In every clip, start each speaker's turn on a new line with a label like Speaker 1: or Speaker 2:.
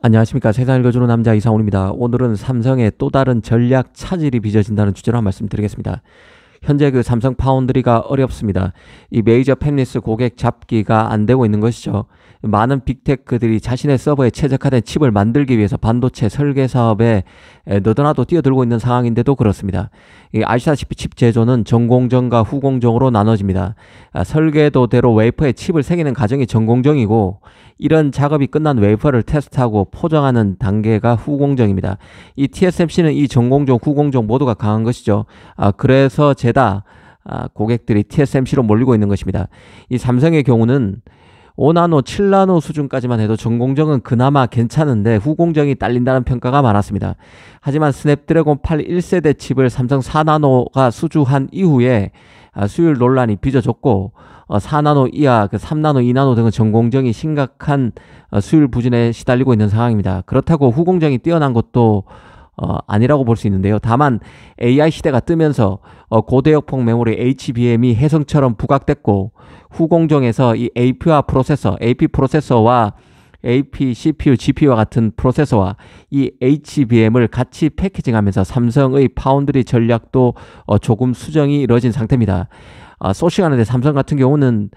Speaker 1: 안녕하십니까. 세상 읽어주는 남자 이상훈입니다. 오늘은 삼성의 또 다른 전략 차질이 빚어진다는 주제로 한 말씀 드리겠습니다. 현재 그 삼성 파운드리가 어렵습니다. 이 메이저 팹리스 고객 잡기가 안 되고 있는 것이죠. 많은 빅테크들이 자신의 서버에 최적화된 칩을 만들기 위해서 반도체 설계 사업에 너도나도 뛰어들고 있는 상황인데도 그렇습니다. 아시다시피 칩 제조는 전공정과 후공정으로 나눠집니다. 설계도대로 웨이퍼에 칩을 새기는 과정이 전공정이고, 이런 작업이 끝난 웨이퍼를 테스트하고 포장하는 단계가 후공정입니다. 이 TSMC는 이 전공정, 후공정 모두가 강한 것이죠. 그래서 고객들이 TSMC로 몰리고 있는 것입니다. 이 삼성의 경우는 5나노, 7나노 수준까지만 해도 전공정은 그나마 괜찮은데 후공정이 딸린다는 평가가 많았습니다. 하지만 스냅드래곤 8 1세대 칩을 삼성 4나노가 수주한 이후에 수율 논란이 빚어졌고, 4나노 이하, 3나노, 2나노 등은 전공정이 심각한 수율 부진에 시달리고 있는 상황입니다. 그렇다고 후공정이 뛰어난 것도 아니라고 볼 수 있는데요. 다만 AI 시대가 뜨면서 고대역폭 메모리 HBM이 혜성처럼 부각됐고, 후공정에서 이 AP 프로세서와 AP, CPU, GPU와 같은 프로세서와 이 HBM을 같이 패키징하면서 삼성의 파운드리 전략도 조금 수정이 이루어진 상태입니다. 소싱하는데 삼성 같은 경우는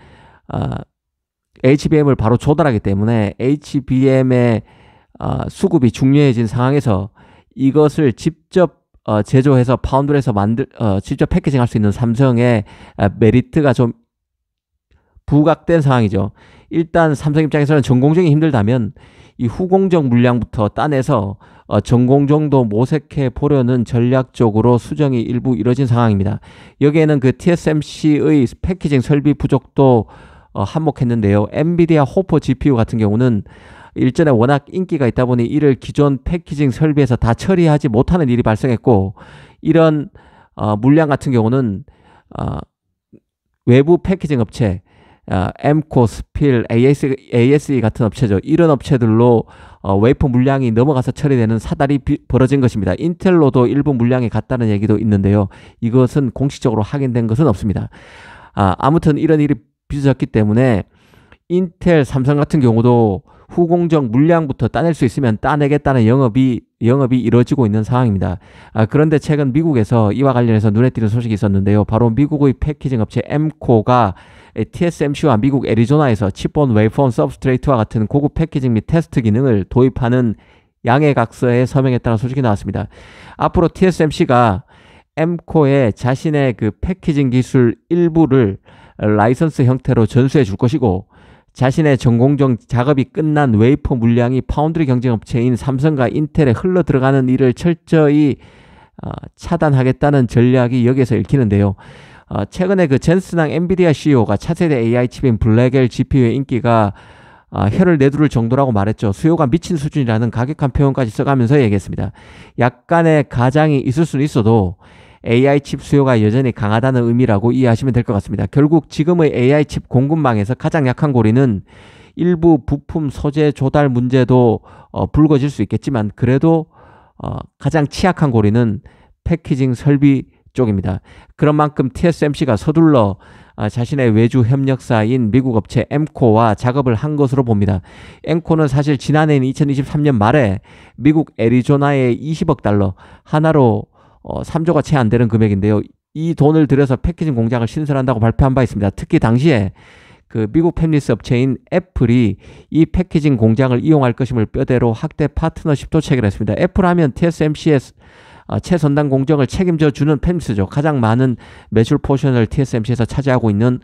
Speaker 1: HBM을 바로 조달하기 때문에 HBM의 수급이 중요해진 상황에서 이것을 직접 제조해서 파운드리에서 직접 패키징할 수 있는 삼성의 메리트가 좀 부각된 상황이죠. 일단 삼성 입장에서는 전공정이 힘들다면 이 후공정 물량부터 따내서 전공정도 모색해 보려는 전략적으로 수정이 일부 이뤄진 상황입니다. 여기에는 그 TSMC의 패키징 설비 부족도 한몫했는데요. 엔비디아 호퍼 GPU 같은 경우는 일전에 워낙 인기가 있다 보니 이를 기존 패키징 설비에서 다 처리하지 못하는 일이 발생했고, 이런 물량 같은 경우는 외부 패키징 업체, 엠코, 스필, ASE 같은 업체죠. 이런 업체들로 웨이퍼 물량이 넘어가서 처리되는 사달이 벌어진 것입니다. 인텔로도 일부 물량이 갔다는 얘기도 있는데요. 이것은 공식적으로 확인된 것은 없습니다. 아무튼 이런 일이 빚어졌기 때문에 인텔, 삼성 같은 경우도 후공정 물량부터 따낼 수 있으면 따내겠다는 영업이 이루어지고 있는 상황입니다. 그런데 최근 미국에서 이와 관련해서 눈에 띄는 소식이 있었는데요. 바로 미국의 패키징 업체 엠코가 TSMC와 미국 애리조나에서 칩온 웨이퍼 서브스트레이트와 같은 고급 패키징 및 테스트 기능을 도입하는 양해각서에 서명했다는 소식이 나왔습니다. 앞으로 TSMC가 엠코에 자신의 그 패키징 기술 일부를 라이선스 형태로 전수해 줄 것이고, 자신의 전공정 작업이 끝난 웨이퍼 물량이 파운드리 경쟁업체인 삼성과 인텔에 흘러 들어가는 일을 철저히 차단하겠다는 전략이 여기에서 읽히는데요. 최근에 그 젠슨항 엔비디아 CEO가 차세대 AI 칩인 블랙엘 GPU의 인기가 혀를 내두를 정도라고 말했죠. 수요가 미친 수준이라는 가격한 표현까지 써가면서 얘기했습니다. 약간의 가장이 있을 수는 있어도 AI 칩 수요가 여전히 강하다는 의미라고 이해하시면 될 것 같습니다. 결국 지금의 AI 칩 공급망에서 가장 약한 고리는 일부 부품 소재 조달 문제도 불거질 수 있겠지만, 그래도 가장 취약한 고리는 패키징 설비 쪽입니다. 그런 만큼 TSMC가 서둘러 자신의 외주 협력사인 미국 업체 엠코와 작업을 한 것으로 봅니다. 엠코는 사실 지난해인 2023년 말에 미국 애리조나의 20억 달러, 하나로 3조가 채 안 되는 금액인데요. 이 돈을 들여서 패키징 공장을 신설한다고 발표한 바 있습니다. 특히 당시에 그 미국 팹리스 업체인 애플이 이 패키징 공장을 이용할 것임을 뼈대로 확대 파트너십도 체결했습니다. 애플 하면 TSMC의 최선단 공정을 책임져 주는 팹리스죠. 가장 많은 매출 포션을 TSMC에서 차지하고 있는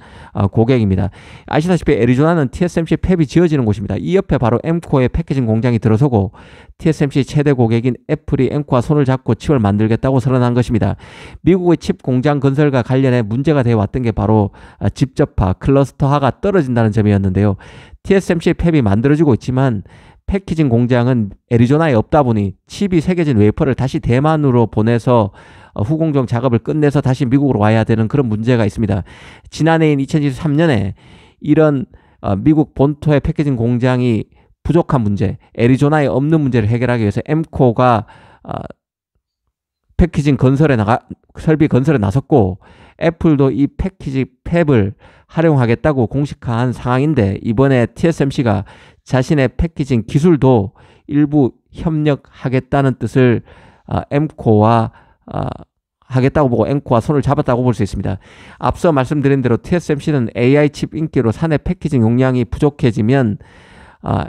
Speaker 1: 고객입니다. 아시다시피 애리조나는 TSMC 팹이 지어지는 곳입니다. 이 옆에 바로 엠코의 패키징 공장이 들어서고, TSMC 최대 고객인 애플이 엠코와 손을 잡고 칩을 만들겠다고 선언한 것입니다. 미국의 칩 공장 건설과 관련해 문제가 되어 왔던 게 바로 집접화, 클러스터화가 떨어진다는 점이었는데요. TSMC 팹이 만들어지고 있지만 패키징 공장은 애리조나에 없다 보니 칩이 새겨진 웨이퍼를 다시 대만으로 보내서 후공정 작업을 끝내서 다시 미국으로 와야 되는 그런 문제가 있습니다. 지난해인 2023년에 이런 미국 본토의 패키징 공장이 부족한 문제, 애리조나에 없는 문제를 해결하기 위해서 엠코가 패키징 설비 건설에 나섰고, 애플도 이 패키지 팹을 활용하겠다고 공식화한 상황인데, 이번에 TSMC가 자신의 패키징 기술도 일부 협력하겠다는 뜻을 엠코와 하겠다고 보고 엠코와 손을 잡았다고 볼 수 있습니다. 앞서 말씀드린 대로 TSMC는 AI 칩 인기로 사내 패키징 용량이 부족해지면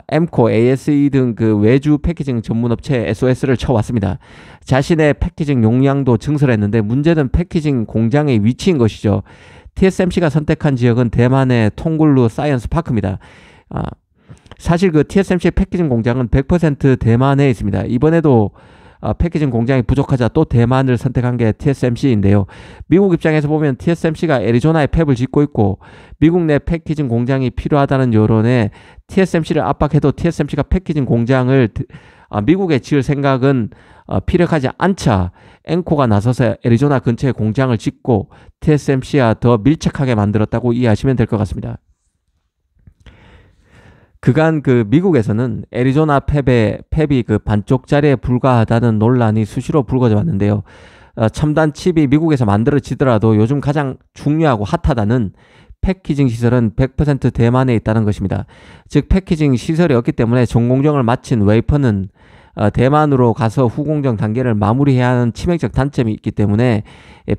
Speaker 1: 엠코, ASE 등 그 외주 패키징 전문 업체 SOS를 쳐왔습니다. 자신의 패키징 용량도 증설했는데 문제는 패키징 공장의 위치인 것이죠. TSMC가 선택한 지역은 대만의 통굴루 사이언스 파크입니다. 사실 그 TSMC의 패키징 공장은 100% 대만에 있습니다. 이번에도 패키징 공장이 부족하자 또 대만을 선택한 게 TSMC인데요. 미국 입장에서 보면 TSMC가 애리조나에 팹을 짓고 있고 미국 내 패키징 공장이 필요하다는 여론에 TSMC를 압박해도 TSMC가 패키징 공장을 미국에 지을 생각은 필요하지 않자 엠코가 나서서 애리조나 근처에 공장을 짓고 TSMC와 더 밀착하게 만들었다고 이해하시면 될 것 같습니다. 그간 그 미국에서는 애리조나 팹이 그 반쪽짜리에 불과하다는 논란이 수시로 불거져 왔는데요. 첨단 칩이 미국에서 만들어지더라도 요즘 가장 중요하고 핫하다는 패키징 시설은 100% 대만에 있다는 것입니다. 즉 패키징 시설이 없기 때문에 전공정을 마친 웨이퍼는 대만으로 가서 후공정 단계를 마무리해야 하는 치명적 단점이 있기 때문에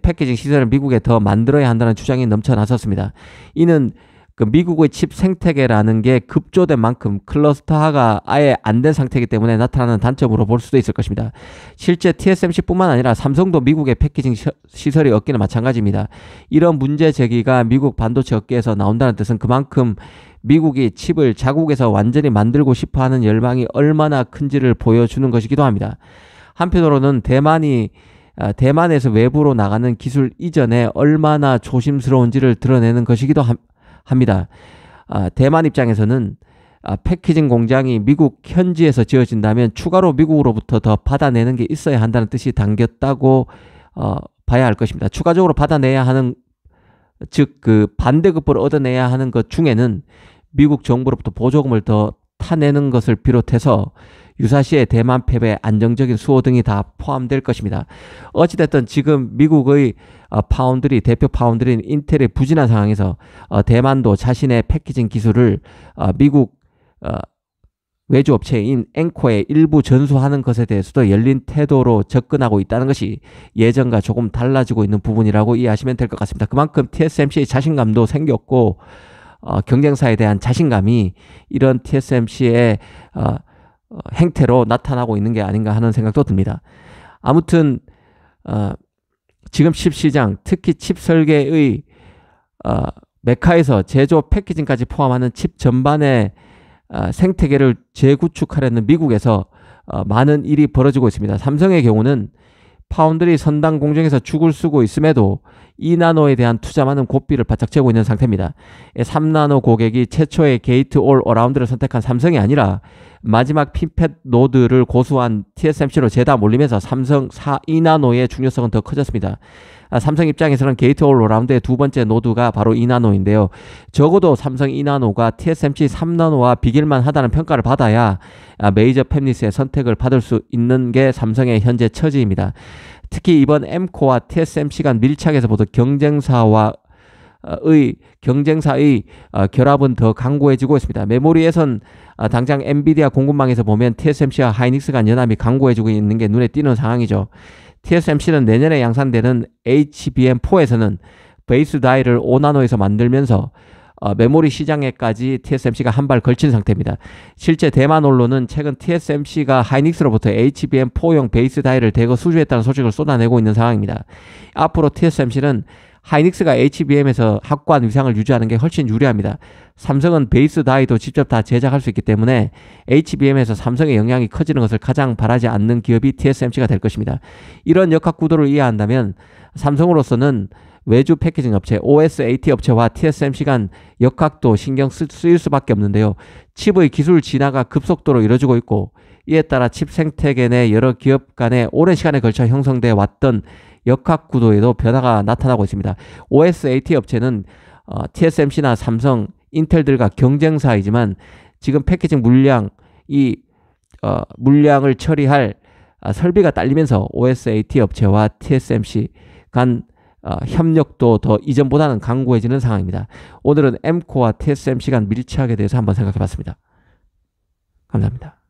Speaker 1: 패키징 시설을 미국에 더 만들어야 한다는 주장이 넘쳐나섰습니다. 이는 그 미국의 칩 생태계라는 게 급조된 만큼 클러스터화가 아예 안 된 상태이기 때문에 나타나는 단점으로 볼 수도 있을 것입니다. 실제 TSMC뿐만 아니라 삼성도 미국의 패키징 시설이 없기는 마찬가지입니다. 이런 문제 제기가 미국 반도체 업계에서 나온다는 뜻은 그만큼 미국이 칩을 자국에서 완전히 만들고 싶어하는 열망이 얼마나 큰지를 보여주는 것이기도 합니다. 한편으로는 대만에서 외부로 나가는 기술 이전에 얼마나 조심스러운지를 드러내는 것이기도 합니다. 대만 입장에서는 패키징 공장이 미국 현지에서 지어진다면 추가로 미국으로부터 더 받아내는 게 있어야 한다는 뜻이 담겼다고 봐야 할 것입니다. 추가적으로 받아내야 하는 즉 그 반대급부를 얻어내야 하는 것 중에는 미국 정부로부터 보조금을 더 타내는 것을 비롯해서 유사시에 대만 팹의 안정적인 수호 등이 다 포함될 것입니다. 어찌됐든 지금 미국의 대표 파운드리인 인텔의 부진한 상황에서 대만도 자신의 패키징 기술을 미국 외주업체인 앵코에 일부 전수하는 것에 대해서도 열린 태도로 접근하고 있다는 것이 예전과 조금 달라지고 있는 부분이라고 이해하시면 될 것 같습니다. 그만큼 TSMC의 자신감도 생겼고 경쟁사에 대한 자신감이 이런 TSMC의 행태로 나타나고 있는 게 아닌가 하는 생각도 듭니다. 아무튼 지금 칩 시장, 특히 칩 설계의 메카에서 제조 패키징까지 포함하는 칩 전반의 생태계를 재구축하려는 미국에서 많은 일이 벌어지고 있습니다. 삼성의 경우는 파운드리 선당 공정에서 죽을 쓰고 있음에도 2나노에 대한 투자만은 고삐를 바짝 채우고 있는 상태입니다. 3나노 고객이 최초의 게이트 올 어라운드를 선택한 삼성이 아니라 마지막 핀팻 노드를 고수한 TSMC로 죄다 몰리면서 삼성 2나노의 중요성은 더 커졌습니다. 삼성 입장에서는 게이트 올 어라운드의 두 번째 노드가 바로 2나노인데요. 적어도 삼성 2나노가 TSMC 3나노와 비길만 하다는 평가를 받아야 메이저 팹리스의 선택을 받을 수 있는 게 삼성의 현재 처지입니다. 특히 이번 엠코와 TSMC 간 밀착에서 보던 경쟁사의 결합은 더 강고해지고 있습니다. 메모리에선 당장 엔비디아 공급망에서 보면 TSMC와 하이닉스 간 연합이 강고해지고 있는 게 눈에 띄는 상황이죠. TSMC는 내년에 양산되는 HBM4에서는 베이스 다이를 5나노에서 만들면서 메모리 시장에까지 TSMC가 한 발 걸친 상태입니다. 실제 대만 언론은 최근 TSMC가 하이닉스로부터 HBM4용 베이스 다이를 대거 수주했다는 소식을 쏟아내고 있는 상황입니다. 앞으로 TSMC는 하이닉스가 HBM에서 확고한 위상을 유지하는 게 훨씬 유리합니다. 삼성은 베이스 다이도 직접 다 제작할 수 있기 때문에 HBM에서 삼성의 영향이 커지는 것을 가장 바라지 않는 기업이 TSMC가 될 것입니다. 이런 역학 구도를 이해한다면 삼성으로서는 외주 패키징 업체, OSAT 업체와 TSMC 간 역학도 신경 쓰일 수밖에 없는데요. 칩의 기술 진화가 급속도로 이루어지고 있고 이에 따라 칩 생태계 내 여러 기업 간에 오랜 시간에 걸쳐 형성돼 왔던 역학 구도에도 변화가 나타나고 있습니다. OSAT 업체는 TSMC나 삼성, 인텔들과 경쟁사이지만 지금 패키징 물량을 처리할 설비가 딸리면서 OSAT 업체와 TSMC 간 협력도 더 이전보다는 강고해지는 상황입니다. 오늘은 엠코와 TSMC 간 밀착에 대해서 한번 생각해 봤습니다. 감사합니다.